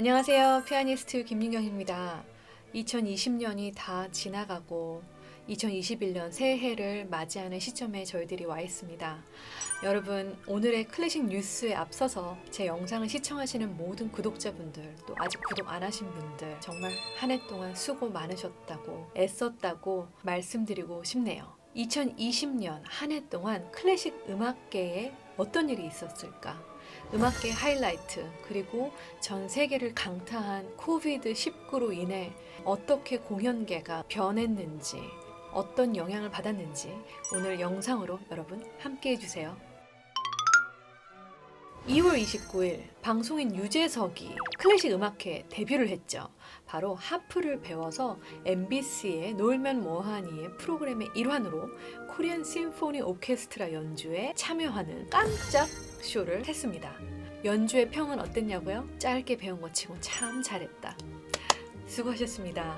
안녕하세요. 피아니스트 김민경입니다. 2020년이 다 지나가고 2021년 새해를 맞이하는 시점에 저희들이 와 있습니다. 여러분, 오늘의 클래식 뉴스에 앞서서 제 영상을 시청하시는 모든 구독자분들, 또 아직 구독 안 하신 분들, 정말 한 해 동안 수고 많으셨다고, 애썼다고 말씀드리고 싶네요. 2020년 한 해 동안 클래식 음악계에 어떤 일이 있었을까? 음악계 하이라이트, 그리고 전 세계를 강타한 코비드-19로 인해 어떻게 공연계가 변했는지, 어떤 영향을 받았는지 오늘 영상으로 여러분 함께 해주세요. 2월 29일 방송인 유재석이 클래식 음악회 데뷔를 했죠. 바로 하프를 배워서 MBC의 놀면 뭐하니의 프로그램의 일환으로 코리안 심포니 오케스트라 연주에 참여하는 깜짝 쇼를 했습니다. 연주의 평은 어땠냐고요? 짧게 배운 것 치고 참 잘했다. 수고하셨습니다.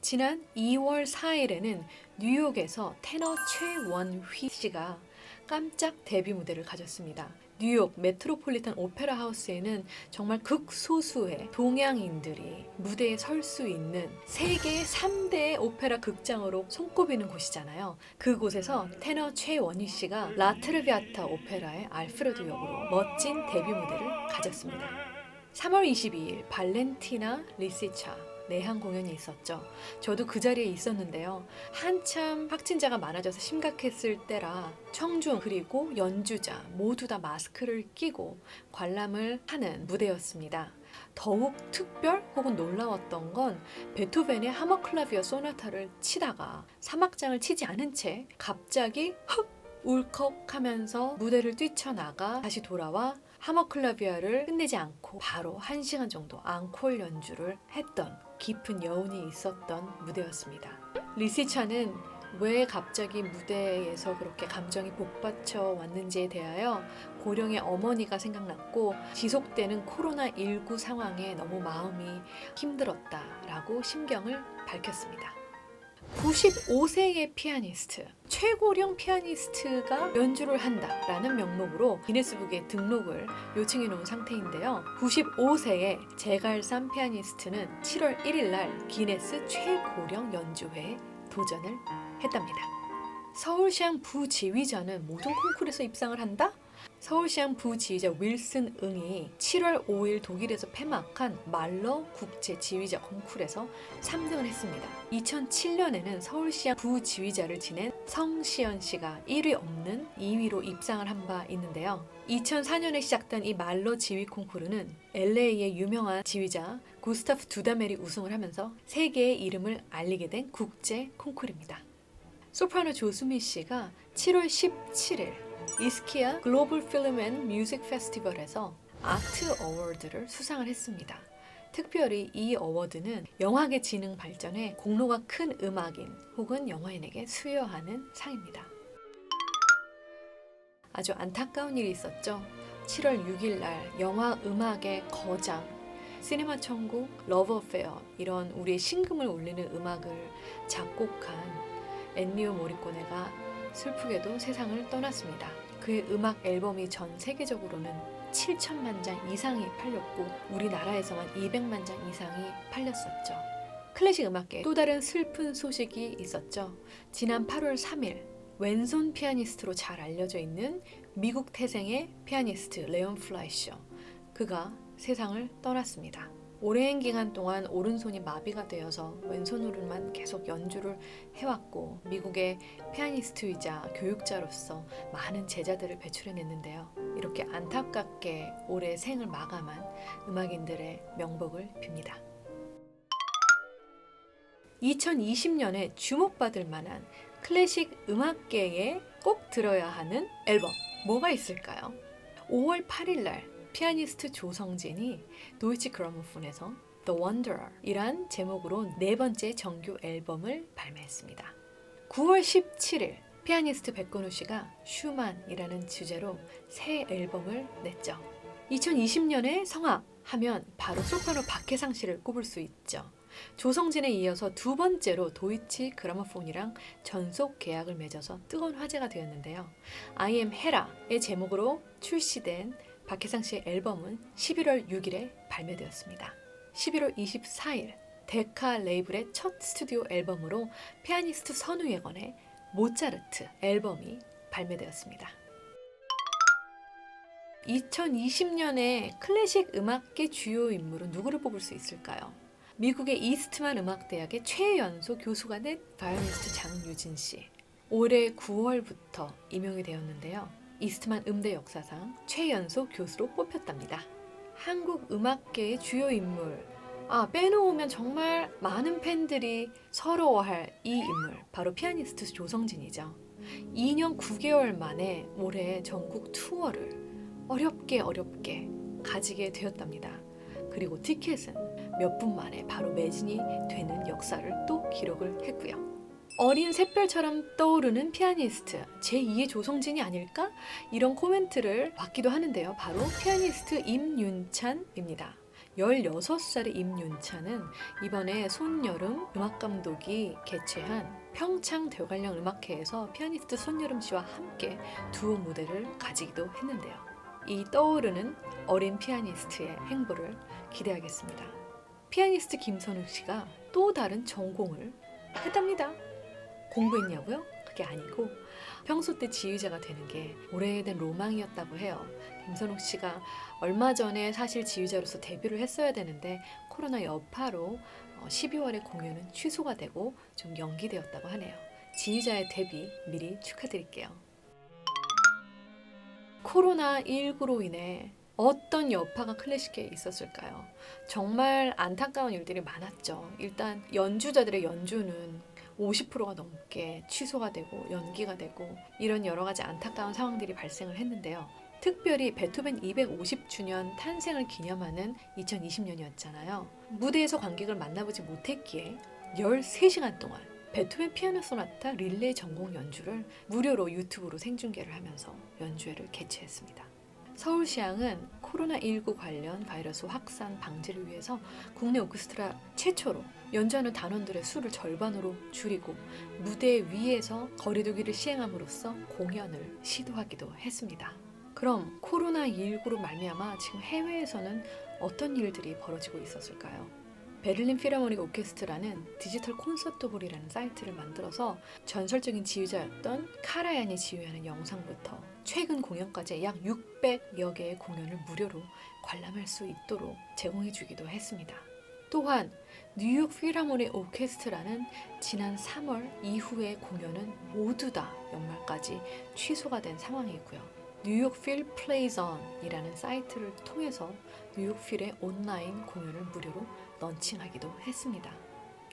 지난 2월 4일에는 뉴욕에서 테너 최원휘 씨가 깜짝 데뷔 무대를 가졌습니다. 뉴욕 메트로폴리탄 오페라 하우스에는 정말 극소수의 동양인들이 무대에 설 수 있는 세계 3대 오페라 극장으로 손꼽히는 곳이잖아요. 그곳에서 테너 최원희 씨가 라트르비아타 오페라의 알프레도 역으로 멋진 데뷔 무대를 가졌습니다. 3월 22일 발렌티나 리시차 내한 공연이 있었죠. 저도 그 자리에 있었는데요. 한참 확진자가 많아져서 심각했을 때라 청중 그리고 연주자 모두 다 마스크를 끼고 관람을 하는 무대였습니다. 더욱 특별 혹은 놀라웠던 건 베토벤의 하머클라비어 소나타를 치다가 3악장을 치지 않은 채 갑자기 흡! 울컥하면서 무대를 뛰쳐나가 다시 돌아와 하머클라비아를 끝내지 않고 바로 1시간 정도 앙콜 연주를 했던 깊은 여운이 있었던 무대였습니다. 리시차는 왜 갑자기 무대에서 그렇게 감정이 복받쳐 왔는지에 대하여 고령의 어머니가 생각났고 지속되는 코로나19 상황에 너무 마음이 힘들었다라고 심경을 밝혔습니다. 95세의 피아니스트, 최고령 피아니스트가 연주를 한다라는 명목으로 기네스북에 등록을 요청해 놓은 상태인데요. 95세의 제갈산 피아니스트는 7월 1일 날 기네스 최고령 연주회에 도전을 했답니다. 서울시향 부지휘자는 모든 콩쿠르에서 입상을 한다? 서울시향 부지휘자 윌슨 응이 7월 5일 독일에서 폐막한 말러 국제지휘자 콩쿠르에서 3등을 했습니다. 2007년에는 서울시향 부지휘자를 지낸 성시연 씨가 1위 없는 2위로 입상을 한 바 있는데요. 2004년에 시작된 이 말러 지휘 콩쿠르는 LA의 유명한 지휘자 구스타프 두다멜이 우승을 하면서 세계의 이름을 알리게 된 국제 콩쿠르입니다. 소프라노 조수미 씨가 7월 17일 이스키아 글로벌 필름 앤 뮤직 페스티벌에서 아트 어워드를 수상을 했습니다. 특별히 이 어워드는 영화계 지능 발전에 공로가 큰 음악인 혹은 영화인에게 수여하는 상입니다. 아주 안타까운 일이 있었죠. 7월 6일 날 영화 음악의 거장 시네마 천국, 러브 어페어 이런 우리의 심금을 울리는 음악을 작곡한 엔니오 모리코네가 슬프게도 세상을 떠났습니다. 그의 음악 앨범이 전 세계적으로는 7천만 장 이상이 팔렸고 우리나라에서만 200만 장 이상이 팔렸었죠. 클래식 음악계에 또 다른 슬픈 소식이 있었죠. 지난 8월 3일 왼손 피아니스트로 잘 알려져 있는 미국 태생의 피아니스트 레온 플라이셔, 그가 세상을 떠났습니다. 오랜 기간 동안 오른손이 마비가 되어서 왼손으로만 계속 연주를 해왔고 미국의 피아니스트이자 교육자로서 많은 제자들을 배출해냈는데요. 이렇게 안타깝게 올해 생을 마감한 음악인들의 명복을 빕니다. 2020년에 주목받을 만한 클래식 음악계에 꼭 들어야 하는 앨범 뭐가 있을까요? 5월 8일 날 피아니스트 조성진이 도이치 그라모폰에서 The Wanderer 이란 제목으로 4번째 정규 앨범을 발매했습니다. 9월 17일 피아니스트 백건우 씨가 슈만이라는 주제로 새 앨범을 냈죠. 2020년에 성악 하면 바로 소프라노 박혜상 씨를 꼽을 수 있죠. 조성진에 이어서 두 번째로 도이치 그라모폰이랑 전속 계약을 맺어서 뜨거운 화제가 되었는데요. I am 헤라의 제목으로 출시된 박해상 씨의 앨범은 11월 6일에 발매되었습니다. 11월 24일 데카 레이블의 첫 스튜디오 앨범으로 피아니스트 선우예건의 모차르트 앨범이 발매되었습니다. 2020년에 클래식 음악계 주요 인물은 누구를 뽑을 수 있을까요? 미국의 이스트만 음악대학의 최연소 교수가 된 바이올리니스트 장유진 씨. 올해 9월부터 임용이 되었는데요. 이스트만 음대 역사상 최연소 교수로 뽑혔답니다. 한국 음악계의 주요 인물, 빼놓으면 정말 많은 팬들이 서러워할 이 인물, 바로 피아니스트 조성진이죠. 2년 9개월 만에 올해 전국 투어를 어렵게 가지게 되었답니다. 그리고 티켓은 몇 분 만에 바로 매진이 되는 역사를 또 기록을 했고요. 어린 샛별처럼 떠오르는 피아니스트, 제2의 조성진이 아닐까? 이런 코멘트를 받기도 하는데요. 바로 피아니스트 임윤찬입니다. 16살의 임윤찬은 이번에 손여름 음악감독이 개최한 평창 대관령 음악회에서 피아니스트 손여름 씨와 함께 두오 무대를 가지기도 했는데요. 이 떠오르는 어린 피아니스트의 행보를 기대하겠습니다. 피아니스트 김선욱 씨가 또 다른 전공을 했답니다. 공부했냐고요? 그게 아니고 평소 때 지휘자가 되는 게 오래된 로망이었다고 해요. 김선욱 씨가 얼마 전에 사실 지휘자로서 데뷔를 했어야 되는데 코로나 여파로 12월에 공연은 취소가 되고 좀 연기되었다고 하네요. 지휘자의 데뷔 미리 축하드릴게요. 코로나19로 인해 어떤 여파가 클래식계에 있었을까요? 정말 안타까운 일들이 많았죠. 일단 연주자들의 연주는 50%가 넘게 취소가 되고 연기가 되고 이런 여러 가지 안타까운 상황들이 발생을 했는데요. 특별히 베토벤 250주년 탄생을 기념하는 2020년이었잖아요. 무대에서 관객을 만나보지 못했기에 13시간 동안 베토벤 피아노 소나타 릴레이 전공 연주를 무료로 유튜브로 생중계를 하면서 연주회를 개최했습니다. 서울시향은 코로나19 관련 바이러스 확산 방지를 위해서 국내 오케스트라 최초로 연주하는 단원들의 수를 절반으로 줄이고 무대 위에서 거리두기를 시행함으로써 공연을 시도하기도 했습니다. 그럼 코로나19로 말미암아 지금 해외에서는 어떤 일들이 벌어지고 있었을까요? 베를린 필하모닉 오케스트라는 디지털 콘서트홀이라는 사이트를 만들어서 전설적인 지휘자였던 카라얀이 지휘하는 영상부터 최근 공연까지 약 600여 개의 공연을 무료로 관람할 수 있도록 제공해주기도 했습니다. 또한 뉴욕 필하모닉 오케스트라는 지난 3월 이후의 공연은 모두 다 연말까지 취소가 된 상황이고요. 뉴욕 필 플레이즈 온이라는 사이트를 통해서 뉴욕 필의 온라인 공연을 무료로 런칭하기도 했습니다.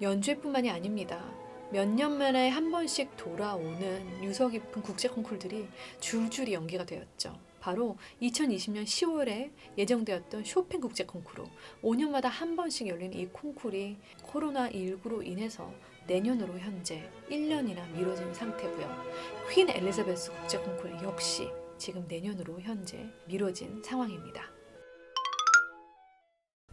연주회뿐만이 아닙니다. 몇 년 만에 한 번씩 돌아오는 유서 깊은 국제 콩쿨들이 줄줄이 연기가 되었죠. 바로 2020년 10월에 예정되었던 쇼팽 국제 콩쿠르, 5년마다 한 번씩 열리는 이 콩쿨이 코로나19로 인해서 내년으로 현재 1년이나 미뤄진 상태고요. 퀸 엘리자베스 국제 콩쿠르 역시 지금 내년으로 현재 미뤄진 상황입니다.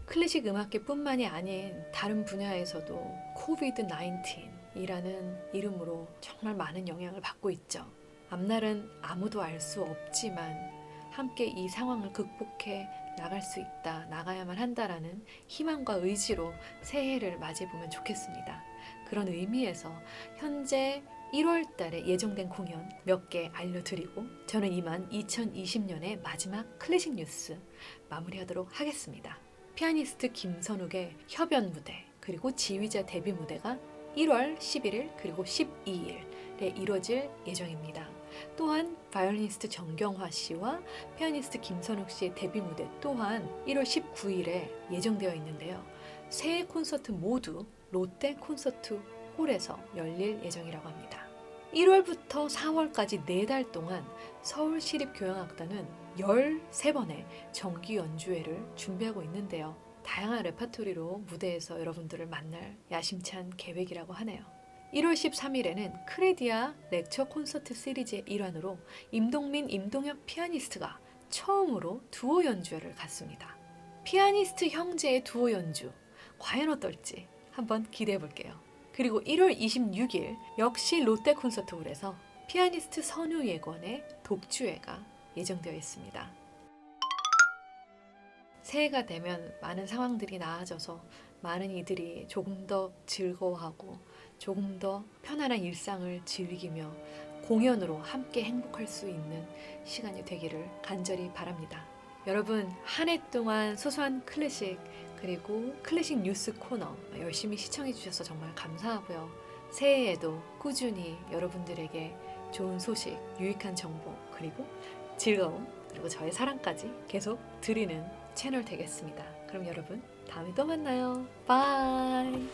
클래식 음악계뿐만이 아닌 다른 분야에서도 코비드-19이라는 이름으로 정말 많은 영향을 받고 있죠. 앞날은 아무도 알 수 없지만 함께 이 상황을 극복해 나갈 수 있다, 나가야만 한다라는 희망과 의지로 새해를 맞이해보면 좋겠습니다. 그런 의미에서 현재 1월 달에 예정된 공연 몇 개 알려드리고 저는 이만 2020년의 마지막 클래식 뉴스 마무리하도록 하겠습니다. 피아니스트 김선욱의 협연 무대 그리고 지휘자 데뷔 무대가 1월 11일 그리고 12일에 이뤄질 예정입니다. 또한 바이올리니스트 정경화 씨와 피아니스트 김선욱 씨의 데뷔 무대 또한 1월 19일에 예정되어 있는데요. 세 콘서트 모두 롯데 콘서트 홀에서 열릴 예정이라고 합니다. 1월부터 4월까지 4달 동안 서울시립교향악단은 13번의 정기 연주회를 준비하고 있는데요. 다양한 레파토리로 무대에서 여러분들을 만날 야심찬 계획이라고 하네요. 1월 13일에는 크레디아 렉처 콘서트 시리즈의 일환으로 임동민, 임동혁 피아니스트가 처음으로 두오 연주회를 갖습니다. 피아니스트 형제의 두오 연주, 과연 어떨지 한번 기대해 볼게요. 그리고 1월 26일 역시 롯데 콘서트홀에서 피아니스트 선우예건의 독주회가 예정되어 있습니다. 새해가 되면 많은 상황들이 나아져서 많은 이들이 조금 더 즐거워하고 조금 더 편안한 일상을 즐기며 공연으로 함께 행복할 수 있는 시간이 되기를 간절히 바랍니다. 여러분, 한 해 동안 소소한 클래식 그리고 클래식 뉴스 코너 열심히 시청해 주셔서 정말 감사하고요. 새해에도 꾸준히 여러분들에게 좋은 소식, 유익한 정보, 그리고 즐거움, 그리고 저의 사랑까지 계속 드리는 채널 되겠습니다. 그럼 여러분, 다음에 또 만나요. 바이.